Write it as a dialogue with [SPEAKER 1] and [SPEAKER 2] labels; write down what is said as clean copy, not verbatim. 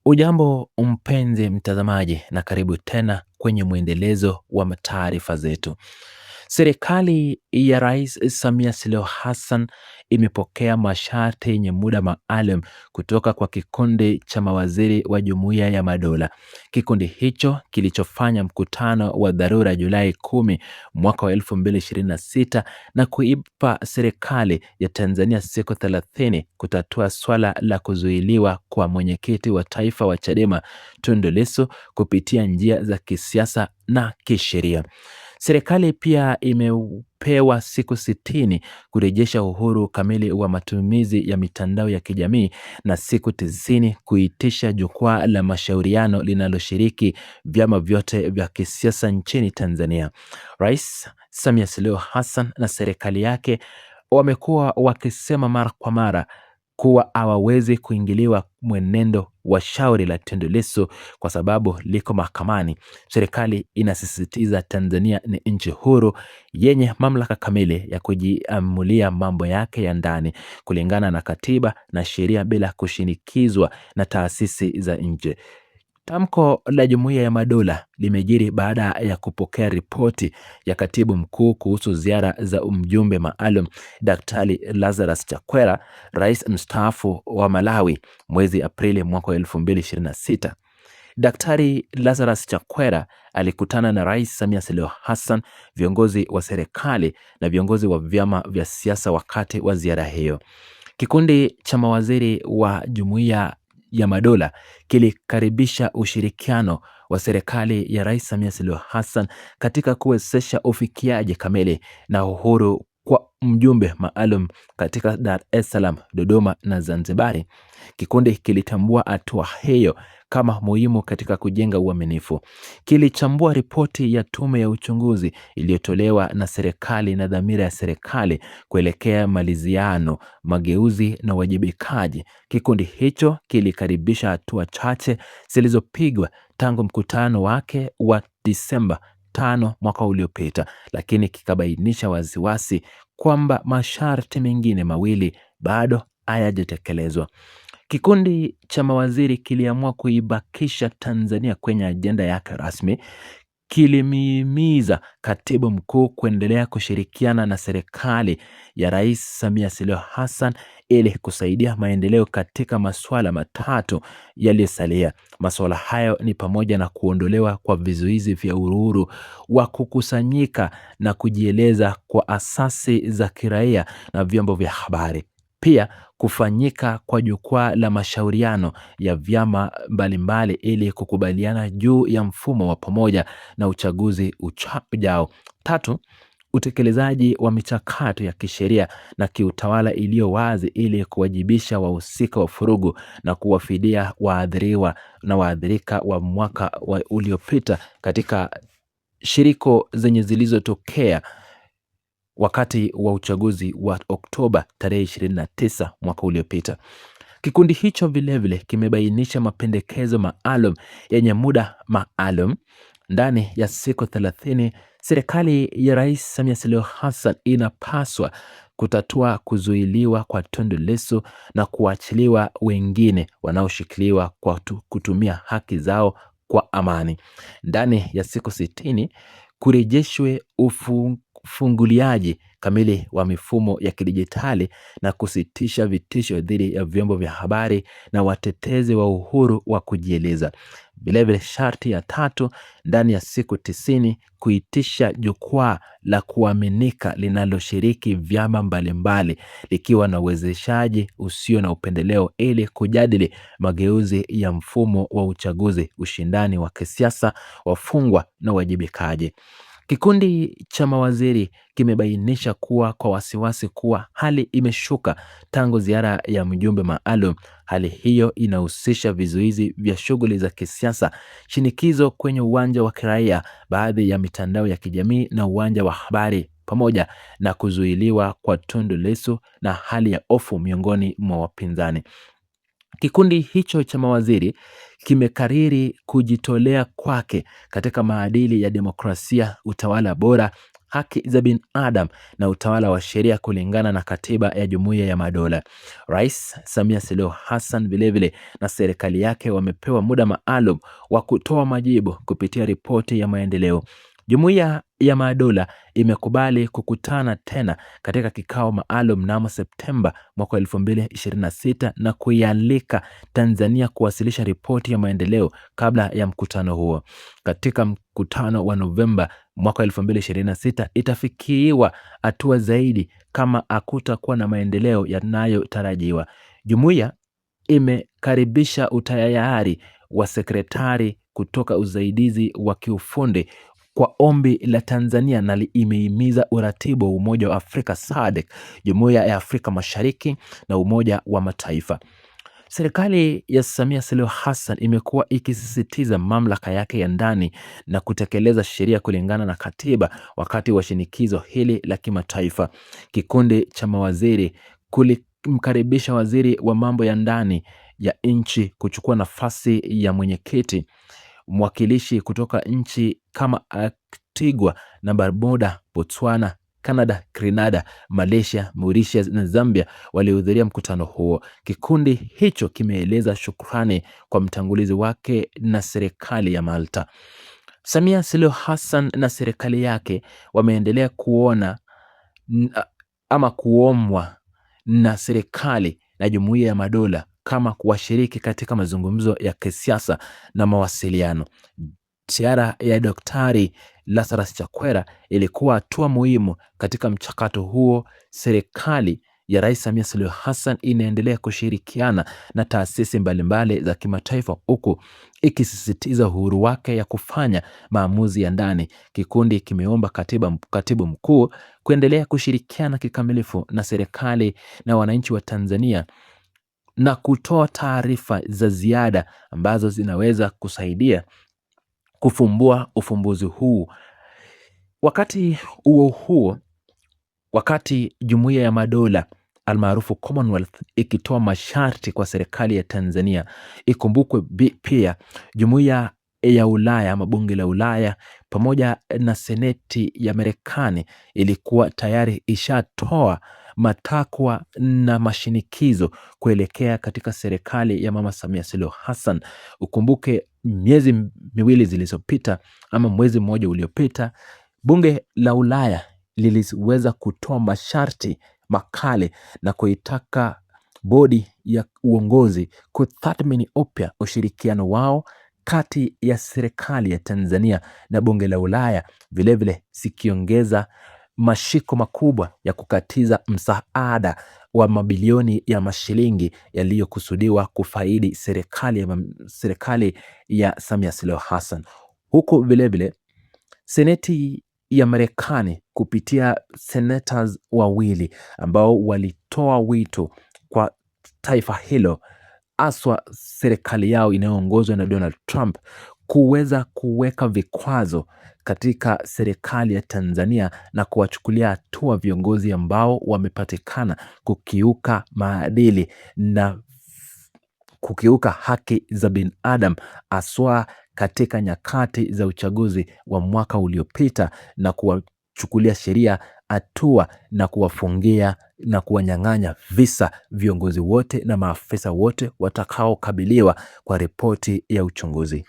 [SPEAKER 1] Ujambo mpenzi mtazamaji na karibu tena kwenye mwendelezo wa taarifa zetu. Serikali ya Rais Samia Suluhu Hassan imepokea masharti yenye muda maalum kutoka kwa kikundi cha mawaziri wa Jumuiya ya Madola. Kikundi hicho kilichofanya mkutano wa dharura Julai 10 mwaka wa 2026 na kuipa serikali ya Tanzania siku 30 kutatua swala la kuzuiliwa kwa mwenyekiti wa taifa wa Chadema Tundu Lissu kupitia njia za kisiasa na kisheria. Serikali pia imepewa siku 60 kurejesha uhuru kamili wa matumizi ya mitandao ya kijamii na siku 90 kuitisha jukwaa la mashauriano linaloshiriki vyama vyote vya kisiasa nchini Tanzania. Rais Samia Suluhu Hassan na serikali yake wamekuwa wakisema mara kwa mara kuwa hawawezi kuingiliwa mwenendo wa shauri la Tundu Lissu kwa sababu liko mahakamani. Serikali inasisitiza Tanzania ni nchi huru yenye mamlaka kamili ya kujiamulia mambo yake ya ndani kulingana na katiba na sheria bila kushinikizwa na taasisi za nje. Tamko la Jumuiya ya Madola limejiri baada ya kupokea ripoti ya katibu mkuu kuhusu ziara za mjumbe maalum Daktari Lazarus Chakwera, rais mstaafu wa Malawi mwezi Aprili mwaka 2026. Daktari Lazarus Chakwera alikutana na Rais Samia Suluhu Hassan, viongozi wa serikali na viongozi wa vyama vya siasa wakati wa ziara hiyo. Kikundi cha mawaziri wa Jumuiya ya Madola kilikaribisha ushirikiano wa serikali ya Rais Samia Suluhu Hassan katika kuwezesha ufikiaji kamili na uhuru kwa mjumbe maalum katika Dar es Salaam, Dodoma na Zanzibari. Kikundi kilitambua hatua hiyo kama muhimu katika kujenga uaminifu. Kilichambua ripoti ya tume ya uchunguzi iliyotolewa na serikali na dhamira ya serikali kuelekea maliziano, mageuzi na uwajibikaji. Kikundi hicho kilikaribisha hatua chache zilizopigwa tangu mkutano wake wa Disemba 5 mwaka uliopita, lakini kikabainisha waziwazi kwamba masharti mengine mawili bado hayajatekelezwa. Kikundi cha mawaziri kiliamua kuibakisha Tanzania kwenye ajenda yake rasmi. Kilimhimiza katibu mkuu kuendelea kushirikiana na serikali ya Rais Samia Suluhu Hassan ili kusaidia maendeleo katika masuala matatu yaliyosalia. Masuala hayo ni pamoja na kuondolewa kwa vizuizi vya uhuru wa kukusanyika na kujieleza kwa asasi za kiraia na vyombo vya habari. Pia kufanyika kwa jukwaa la mashauriano ya vyama mbalimbali ili kukubaliana juu ya mfumo wa pamoja na uchaguzi ujao. 3, utekelezaji wa michakato ya kisheria na kiutawala iliyo wazi ili kuwajibisha wahusika wa furugu na kuwafidia waathiriwa na waathirika wa mwaka uliopita katika shiriko zenye zilizotokea wakati wa uchaguzi wa Oktoba tarehe 29 mwaka uliopita. Kikundi hicho vilevile kimebainisha mapendekezo maalum yenye muda maalum. Ndani ya siku 30, serikali ya Rais Samia Suluhu Hassan inapaswa kutatua kuzuiliwa kwa Tundu Lissu na kuachiliwa wengine wanaoshikiliwa kwa kutumia haki zao kwa amani. Ndani ya siku 60 kurejeshwe ufunguliaji kamili wa mifumo ya kidijitali na kusitisha vitisho dhidi ya vyombo vya habari na watetezi wa uhuru wa kujieleza. Vilevile sharti ya 3, ndani ya siku 90 kuitisha jukwaa la kuaminika linaloshiriki vyama mbalimbali likiwa na uwezeshaji usio na upendeleo ili kujadili mageuzi ya mfumo wa uchaguzi, ushindani wa kisiasa, wafungwa na uwajibikaji. Kikundi cha mawaziri kimebainisha kuwa kwa wasiwasi kuwa hali imeshuka tangu ziara ya mjumbe maalum. Hali hiyo inahusisha vizuizi vya shughuli za kisiasa, shinikizo kwenye uwanja wa kiraia, baadhi ya mitandao ya kijamii na uwanja wa habari, pamoja na kuzuiliwa kwa Tundu Lissu na hali ya hofu miongoni mwa wapinzani. Kikundi hicho cha mawaziri kimekariri kujitolea kwake katika maadili ya demokrasia, utawala bora, haki za binadamu na utawala wa sheria kulingana na katiba ya Jumuiya ya Madola. Rais Samia Suluhu Hassan vilevile na serikali yake wamepewa muda maalum wa kutoa majibu kupitia ripoti ya maendeleo. Jumuiya ya Madola imekubali kukutana tena katika kikao maalum mnamo Septemba mwaka 2026 na kuialika Tanzania kuwasilisha ripoti ya maendeleo kabla ya mkutano huo. Katika mkutano wa Novemba mwaka 2026 itafikiwa hatua zaidi kama hakutakuwa na maendeleo yanayotarajiwa. Jumuiya imekaribisha utayari wa sekretari kutoka usaidizi wa kiufundi kwa ombi la Tanzania na imehimiza uratibu wa Umoja wa Afrika SADC, Jumuiya ya Afrika Mashariki na Umoja wa Mataifa. Serikali ya Samia Suluhu Hassan imekuwa ikisisitiza mamlaka yake ya ndani na kutekeleza sheria kulingana na katiba wakati wa shinikizo hili la kimataifa. Kikundi cha mawaziri kulimkaribisha waziri wa mambo ya ndani ya nchi kuchukua nafasi ya mwenyekiti. Mwakilishi kutoka nchi kama Antigua na Barbuda, Botswana, Canada, Grenada, Malaysia, Mauritius na Zambia walihudhuria mkutano huo. Kikundi hicho kimeeleza shukrani kwa mtangulizi wake na serikali ya Malta. Samia Suluhu Hassan na serikali yake wameendelea kuomwa na serikali na Jumuiya ya Madola kama kuwashiriki katika mazungumzo ya kisiasa na mawasiliano. Ziara ya Daktari Lazarus Chakwera ilikuwa hatua muhimu katika mchakato huo. Serikali ya Rais Samia Suluhu Hassan inaendelea kushirikiana na taasisi mbalimbali za kimataifa huku ikisisitiza uhuru wake ya kufanya maamuzi ya ndani. Kikundi kimeomba katibu mkuu kuendelea kushirikiana kikamilifu na serikali na wananchi wa Tanzania na kutoa taarifa za ziada ambazo zinaweza kusaidia kufumbua ufumbuzi huu. Wakati huo, wakati Jumuiya ya Madola almaarufu Commonwealth ikitoa masharti kwa serikali ya Tanzania, ikumbukwe pia Jumuiya ya Ulaya ama Bunge la Ulaya pamoja na Seneti ya Marekani ilikuwa tayari ishatoa matakwa na mashinikizo kuelekea katika serikali ya Mama Samia Suluhu Hassan. Ukumbuke miezi miwili zilizopita ama mwezi mmoja uliopita, Bunge la Ulaya liliweza kutoa masharti makali na kuitaka bodi ya uongozi kutathmini upya ushirikiano wao kati ya serikali ya Tanzania na Bunge la Ulaya, vilevile sikiongeza mashiko makubwa ya kukatiza msaada wa mabilioni ya mashilingi yaliyokusudiwa kufaidi serikali ya Samia Suluhu Hassan. Huku vilevile Seneti ya Marekani kupitia senators wawili ambao walitoa wito kwa taifa hilo, aswa serikali yao inayoongozwa na Donald Trump, kuweza kuweka vikwazo katika serikali ya Tanzania na kuwachukulia hatua viongozi ambao wamepatikana kukiuka maadili na kukiuka haki za binadamu, aswa katika nyakati za uchaguzi wa mwaka uliopita, na kuwachukulia sheria hatua na kuwafungia na kuwanyang'anya visa viongozi wote na maafisa wote watakaokabiliwa kwa ripoti ya uchunguzi.